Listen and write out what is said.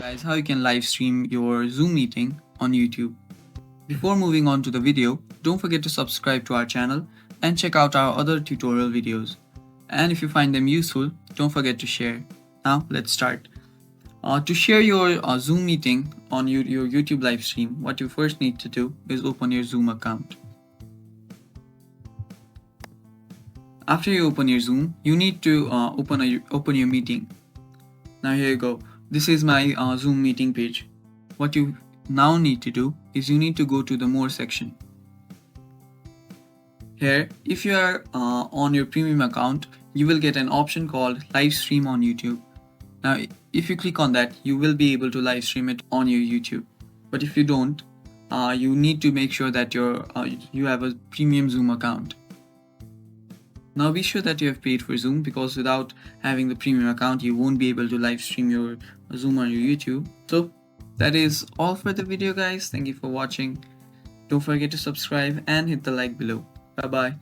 Guys, how you can live stream your Zoom meeting on YouTube. Before moving on to the video, don't forget to subscribe to our channel and check out our other tutorial videos. And if you find them useful, don't forget to share. Now let's start. To share your Zoom meeting on your YouTube live stream, what you first need to do is open your Zoom account. After you open your Zoom, you need to open your meeting. Now here you go. This is my Zoom meeting page. What you now need to do is you need to go to the More section. Here, if you are on your premium account, you will get an option called live stream on YouTube. Now, if you click on that, you will be able to live stream it on your YouTube. But if you don't, you need to make sure that you have a premium Zoom account. Now be sure that you have paid for Zoom, because without having the premium account, you won't be able to live stream your Zoom on your YouTube. So that is all for the video, guys. Thank you for watching. Don't forget to subscribe and hit the like below. Bye bye.